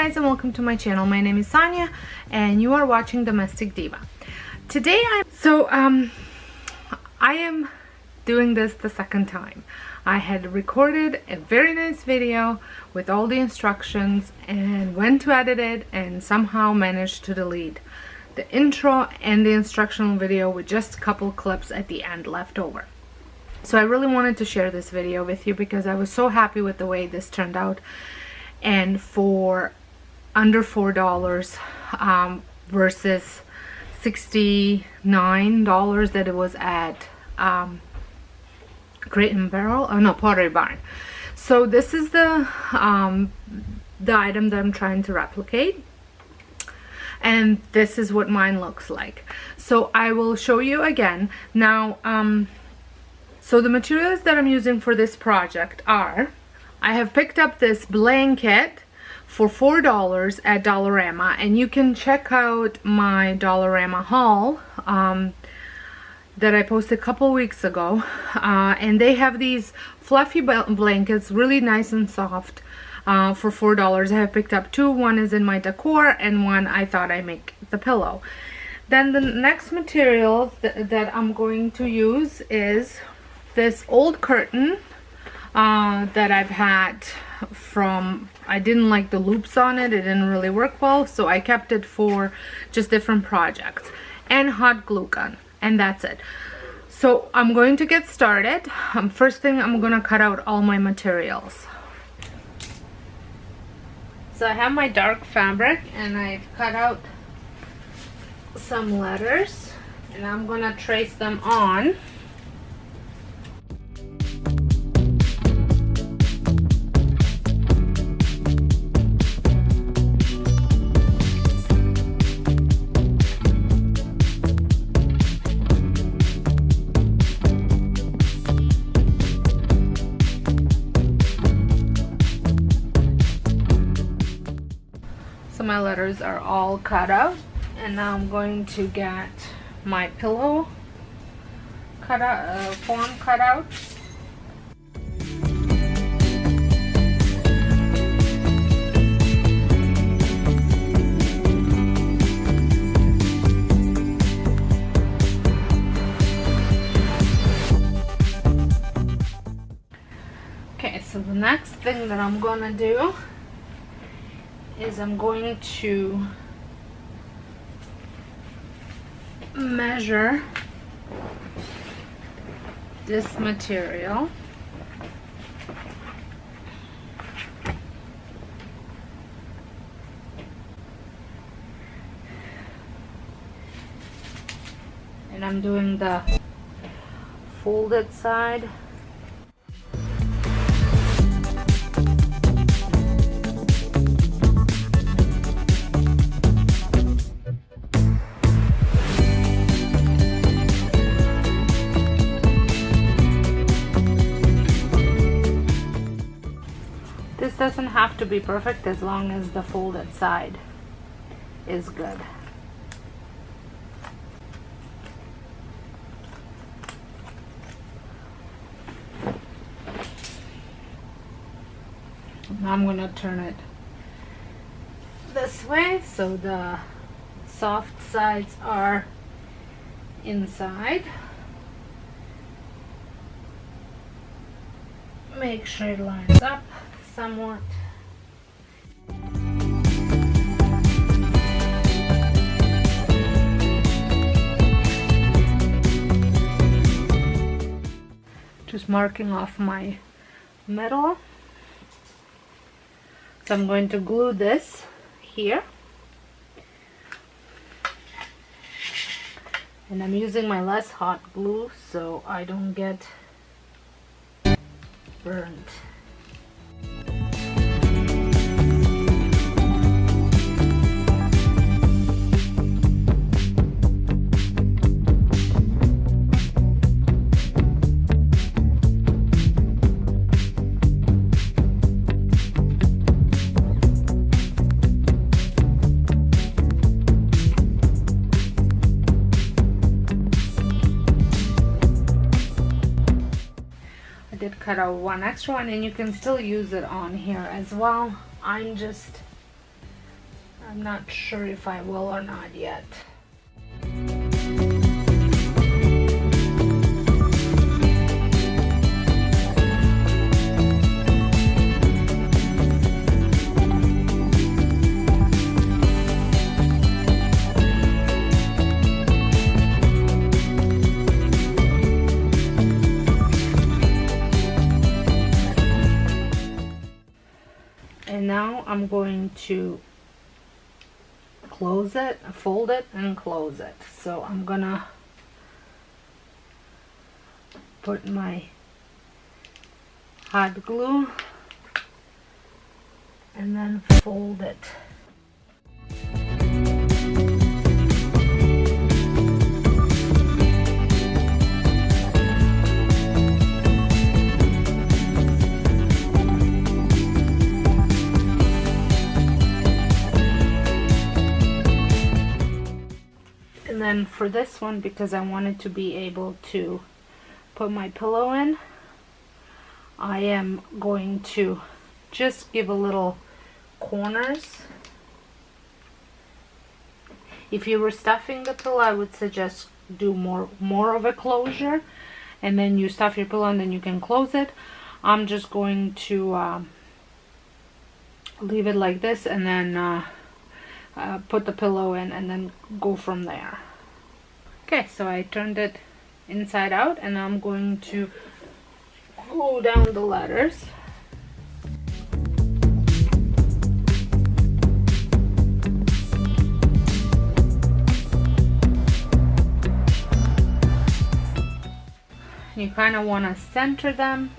guys, and welcome to my channel. My name is Sonia and you are watching Domestic Diva. Today I am doing this the second time. I had recorded a very nice video with all the instructions and went to edit it and somehow managed to delete the intro and the instructional video with just a couple clips at the end left over. So I really wanted to share this video with you because I was so happy with the way this turned out, and for under $4 versus $69 that it was at Crate and Barrel, oh no, Pottery Barn. So this is the item that I'm trying to replicate, and this is what mine looks like. So I will show you again now. So the materials that I'm using for this project are, I have picked up this blanket for $4 at Dollarama, and you can check out my Dollarama haul that I posted a couple weeks ago, and they have these fluffy blankets, really nice and soft, for $4. I have picked up two. One is in my decor and one I thought I make the pillow. Then the next material that I'm going to use is this old curtain that I've had from, I didn't like the loops on it, it didn't really work well, so I kept it for just different projects, and hot glue gun, and that's it. So I'm going to get started. First thing, I'm gonna cut out all my materials. So I have my dark fabric and I've cut out some letters and I'm gonna trace them on. So my letters are all cut out, and now I'm going to get my pillow cut out, form cut out. Okay, so the next thing that I'm gonna do is I'm going to measure this material. And I'm doing the folded side. This doesn't have to be perfect as long as the folded side is good. Now I'm gonna turn it this way so the soft sides are inside. Make sure it lines up somewhat. Just marking off my middle. So I'm going to glue this here. And I'm using my less hot glue so I don't get burnt. Did cut out one extra one, and you can still use it on here as well. I'm just I'm not sure if I will or not yet. And now I'm going to close it, fold it, and close it. So I'm gonna put my hot glue and then fold it. And then for this one, because I wanted to be able to put my pillow in, I am going to just give a little corners. If you were stuffing the pillow, I would suggest do more of a closure, and then you stuff your pillow and then you can close it. I'm just going to leave it like this and then put the pillow in and then go from there. Okay, so I turned it inside out and I'm going to glue down the letters. You kind of want to center them.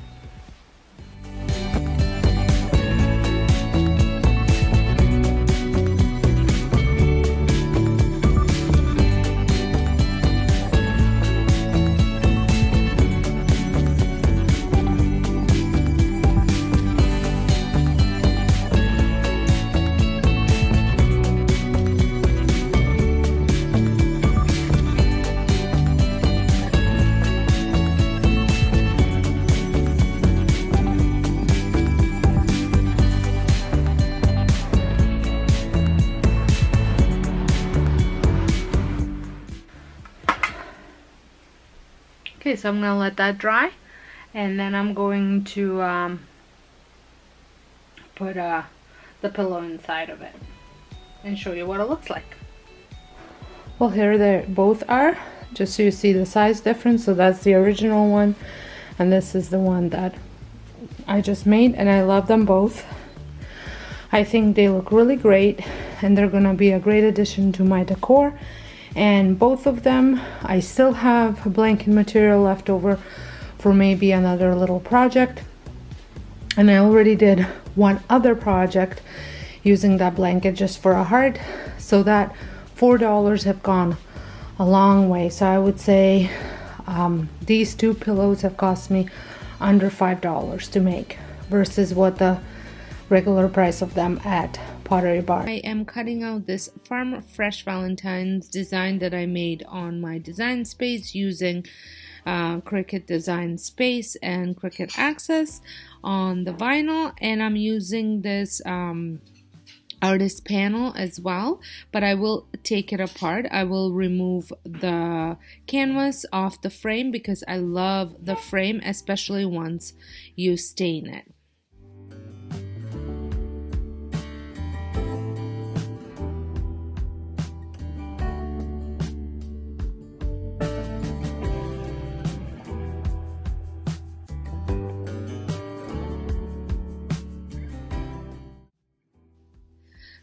Okay, so I'm going to let that dry, and then I'm going to put the pillow inside of it and show you what it looks like. Well, here they both are, just so you see the size difference. So that's the original one, and this is the one that I just made, and I love them both. I think they look really great, and they're going to be a great addition to my decor. And both of them, I still have blanket material left over for maybe another little project, and I already did one other project using that blanket just for a heart, so that $4 have gone a long way. So I would say these two pillows have cost me under $5 to make versus what the regular price of them at Pottery Barn. I am cutting out this Farm Fresh Valentine's design that I made on my design space using Cricut Design Space and Cricut Access on the vinyl, and I'm using this artist panel as well, but I will take it apart. I will remove the canvas off the frame because I love the frame, especially once you stain it.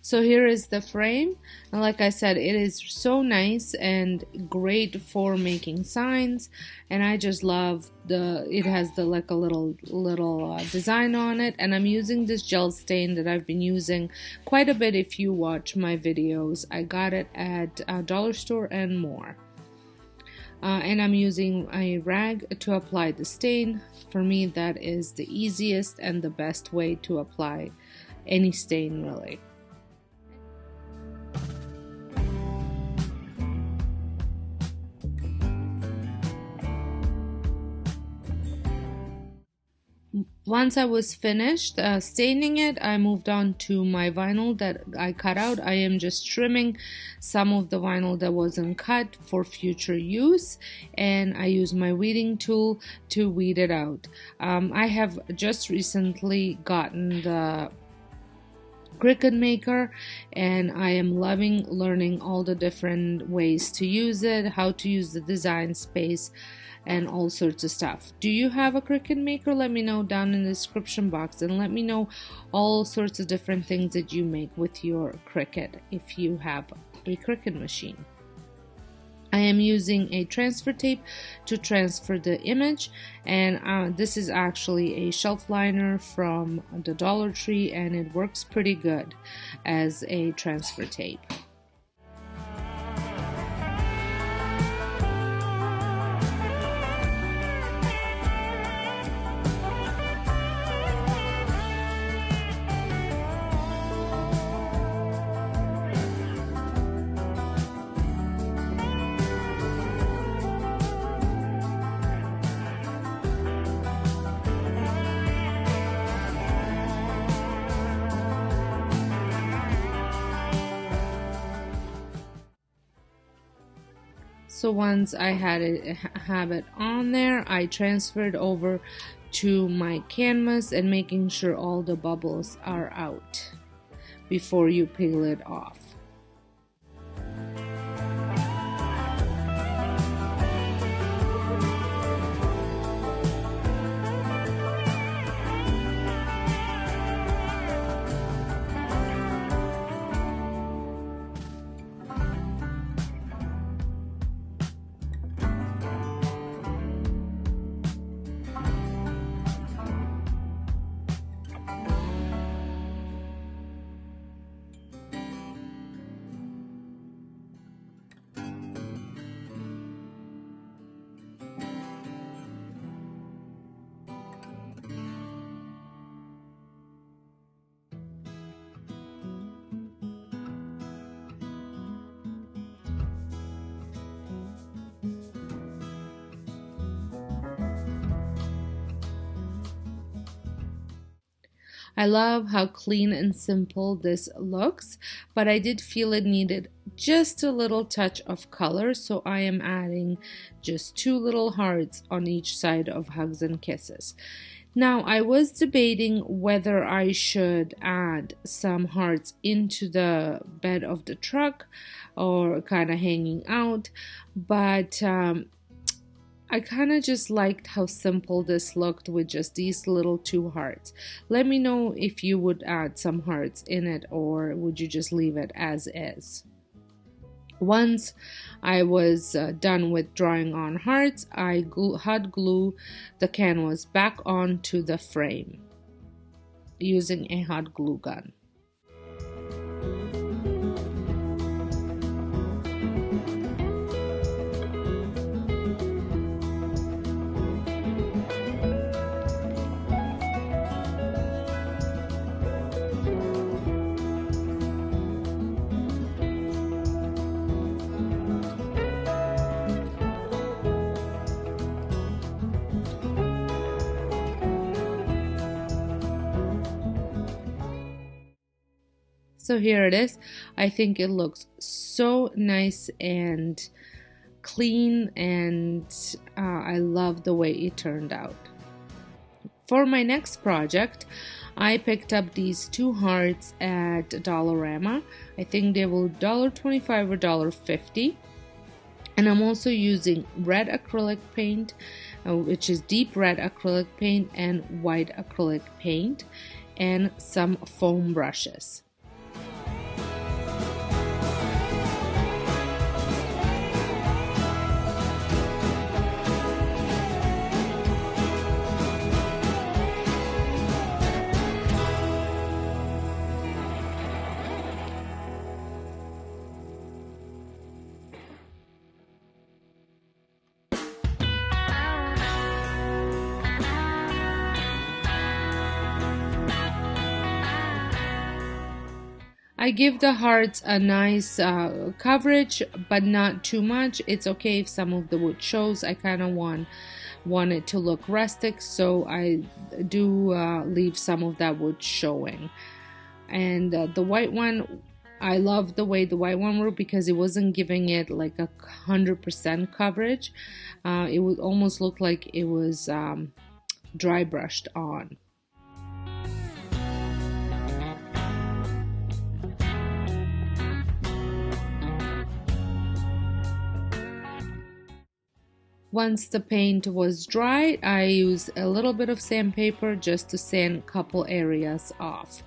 So here is the frame, and like I said, it is so nice and great for making signs, and I just love it has like a little design on it, and I'm using this gel stain that I've been using quite a bit. If you watch my videos, I got it at a dollar store and more. And I'm using a rag to apply the stain. For me, that is the easiest and the best way to apply any stain, really. Once I was finished staining it, I moved on to my vinyl that I cut out. I am just trimming some of the vinyl that wasn't cut for future use, and I use my weeding tool to weed it out. I have just recently gotten the Cricut Maker, and I am loving learning all the different ways to use it, how to use the design space, and all sorts of stuff. Do you have a Cricut Maker? Let me know down in the description box, and let me know all sorts of different things that you make with your Cricut if you have a Cricut machine. I am using a transfer tape to transfer the image, and this is actually a shelf liner from the Dollar Tree, and it works pretty good as a transfer tape. So once I have it on there, I transferred over to my canvas and making sure all the bubbles are out before you peel it off. I love how clean and simple this looks, but I did feel it needed just a little touch of color, so I am adding just 2 little hearts on each side of Hugs and Kisses. Now, I was debating whether I should add some hearts into the bed of the truck or kind of hanging out, but I kind of just liked how simple this looked with just these little 2 hearts. Let me know if you would add some hearts in it, or would you just leave it as is. Once I was done with drawing on hearts, I hot glue the canvas back onto the frame using a hot glue gun. So here it is. I think it looks so nice and clean, and I love the way it turned out. For my next project, I picked up these 2 hearts at Dollarama. I think they were $1.25 or $1.50. And I'm also using red acrylic paint, which is deep red acrylic paint, and white acrylic paint, and some foam brushes. I give the hearts a nice coverage, but not too much. It's okay if some of the wood shows. I kind of want want it to look rustic, so I do leave some of that wood showing. And the white one, I love the way the white one worked because it wasn't giving it like 100% coverage. It would almost look like it was dry brushed on. Once the paint was dry, I used a little bit of sandpaper just to sand a couple areas off.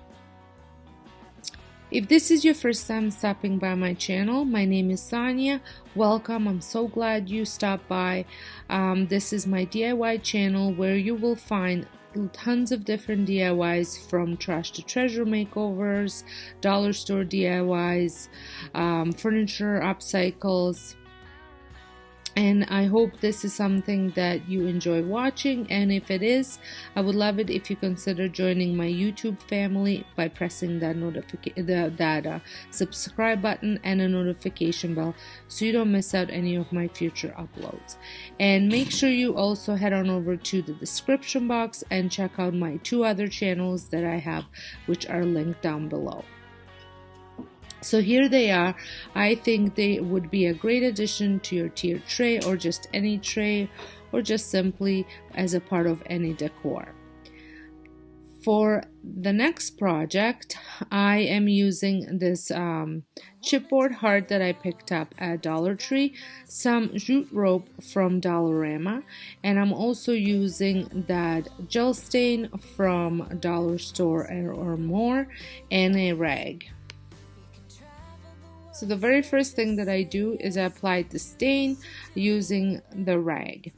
If this is your first time stopping by my channel, my name is Sonia. Welcome. I'm so glad you stopped by. This is my DIY channel where you will find tons of different DIYs, from trash to treasure makeovers, dollar store DIYs, furniture upcycles. And I hope this is something that you enjoy watching, and if it is, I would love it if you consider joining my YouTube family by pressing that subscribe button and a notification bell so you don't miss out any of my future uploads. And make sure you also head on over to the description box and check out my 2 other channels that I have, which are linked down below. So here they are. I think they would be a great addition to your tiered tray, or just any tray, or just simply as a part of any decor. For the next project, I am using this chipboard heart that I picked up at Dollar Tree, some jute rope from Dollarama, and I'm also using that gel stain from Dollar Store or more, and a rag. So the very first thing that I do is I apply the stain using the rag.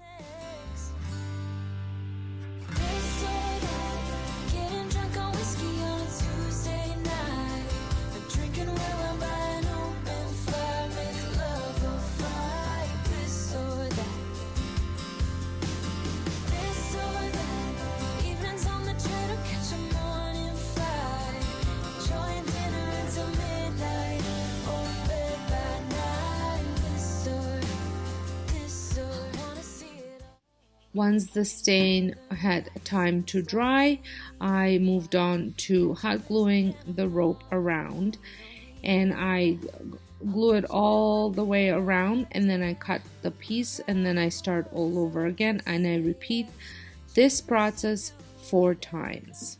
Once the stain had time to dry, I moved on to hot gluing the rope around, and I glue it all the way around, and then I cut the piece, and then I start all over again, and I repeat this process 4 times.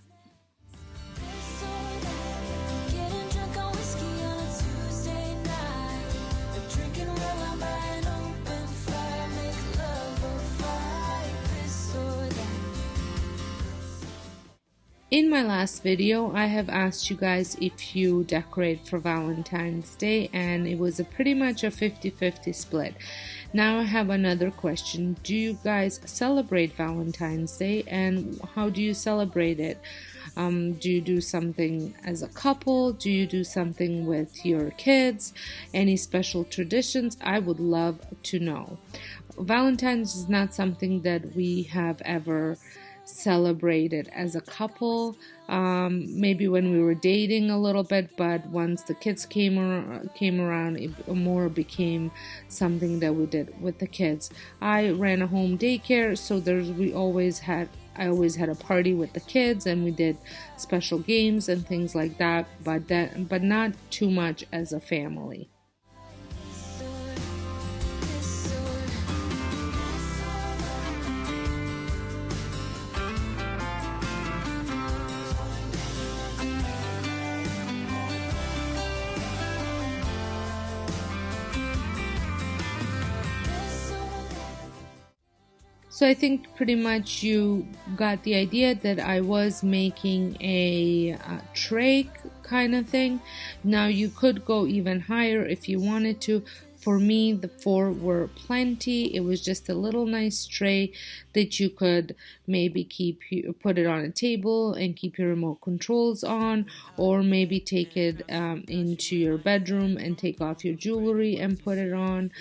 In my last video, I have asked you guys if you decorate for Valentine's Day, and it was pretty much a 50-50 split. Now I have another question. Do you guys celebrate Valentine's Day, and how do you celebrate it? Do you do something as a couple? Do you do something with your kids? Any special traditions? I would love to know. Valentine's is not something that we have ever celebrated as a couple, maybe when we were dating a little bit, but once the kids came around, it more became something that we did with the kids. I ran a home daycare, so I always had a party with the kids, and we did special games and things like that, but not too much as a family. So I think pretty much you got the idea that I was making a tray kind of thing. Now you could go even higher if you wanted to. For me, the 4 were plenty. It was just a little nice tray that you could maybe put it on a table and keep your remote controls on, or maybe take it into your bedroom and take off your jewelry and put it on.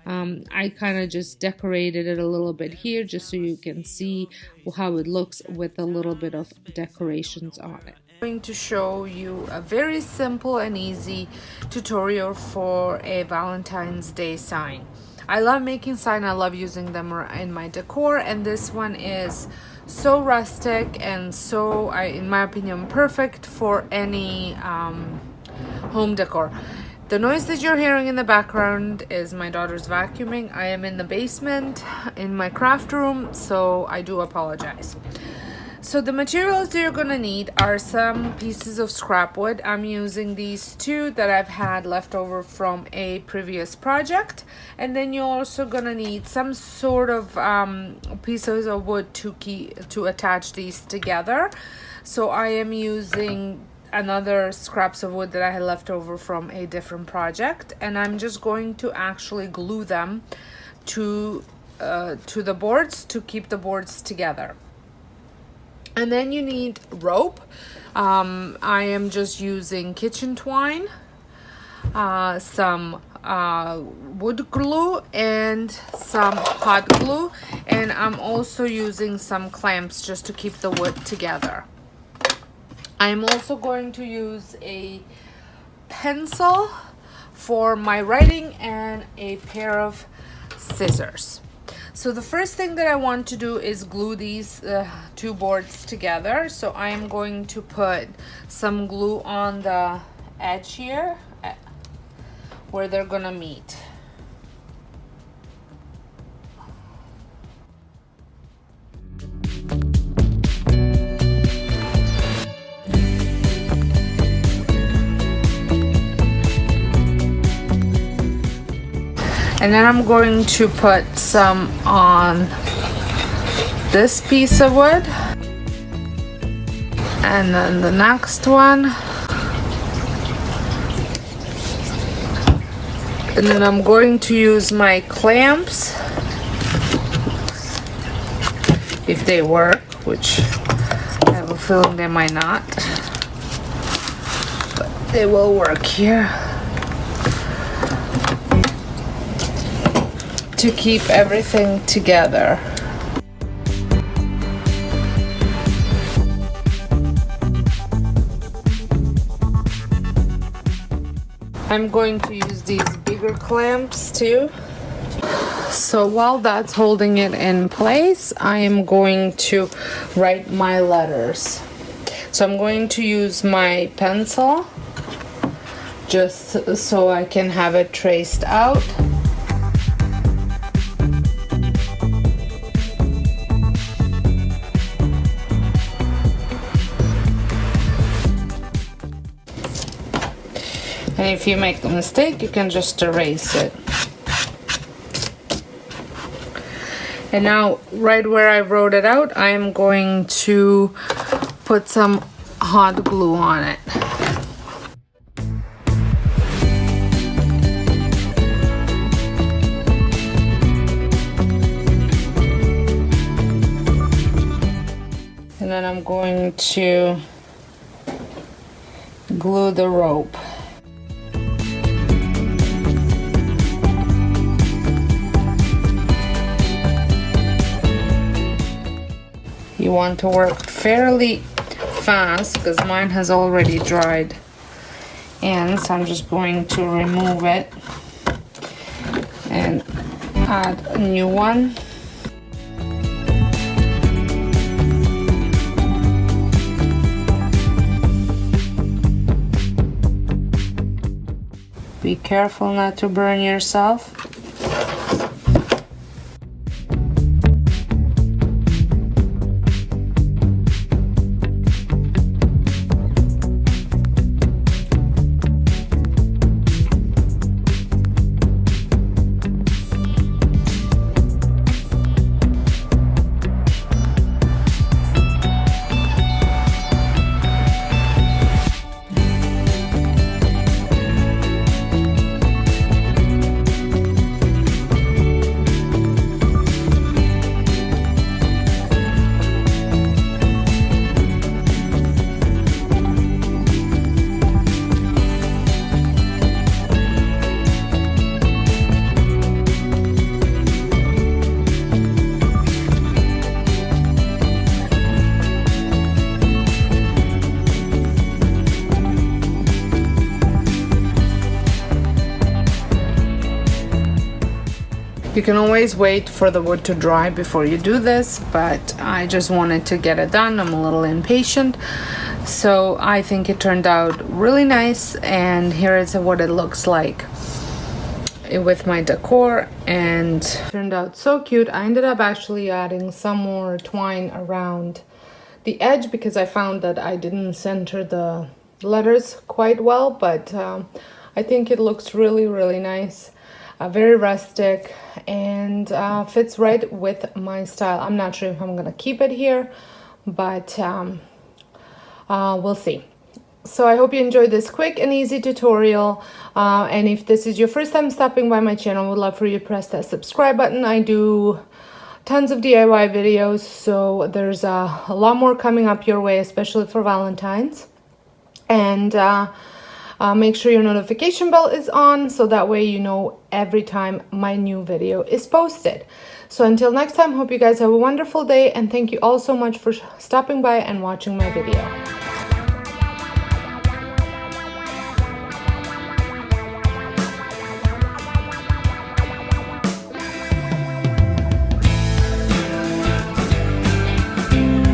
I kind of just decorated it a little bit here just so you can see how it looks with a little bit of decorations on it. I'm going to show you a very simple and easy tutorial for a Valentine's Day sign. I love making sign. I love using them in my decor, and this one is so rustic and so, in my opinion, perfect for any home decor. The noise that you're hearing in the background is my daughter's vacuuming. I am in the basement in my craft room, so I do apologize. So the materials that you're gonna need are some pieces of scrap wood. I'm using these two that I've had left over from a previous project. And then you're also gonna need some sort of pieces of wood to attach these together. So I am using another scraps of wood that I had left over from a different project, and I'm just going to actually glue them to the boards to keep the boards together. And then you need rope. I am just using kitchen twine, some wood glue, and some hot glue, and I'm also using some clamps just to keep the wood together. I'm also going to use a pencil for my writing and a pair of scissors. So the first thing that I want to do is glue these two boards together. So I am going to put some glue on the edge here where they're gonna meet. And then I'm going to put some on this piece of wood, and then the next one, and then I'm going to use my clamps, if they work, which I have a feeling they might not, but they will work here, to keep everything together. I'm going to use these bigger clamps too. So while that's holding it in place, I am going to write my letters. So I'm going to use my pencil just so I can have it traced out. And if you make a mistake, you can just erase it. And now, right where I wrote it out, I am going to put some hot glue on it. And then I'm going to glue the rope. You want to work fairly fast because mine has already dried in, so I'm just going to remove it and add a new one. Be careful not to burn yourself. You can always wait for the wood to dry before you do this, but I just wanted to get it done. I'm a little impatient. So I think it turned out really nice, and here is what it looks like with my decor, and turned out so cute. I ended up actually adding some more twine around the edge because I found that I didn't center the letters quite well, but I think it looks really, really nice. Very rustic, and fits right with my style. I'm not sure if I'm gonna keep it here, but we'll see. So I hope you enjoyed this quick and easy tutorial, and if this is your first time stopping by my channel, I would love for you to press that subscribe button. I do tons of DIY videos, so there's a lot more coming up your way, especially for Valentine's. And make sure your notification bell is on, so that way you know every time my new video is posted. So until next time, hope you guys have a wonderful day, and thank you all so much for stopping by and watching my video.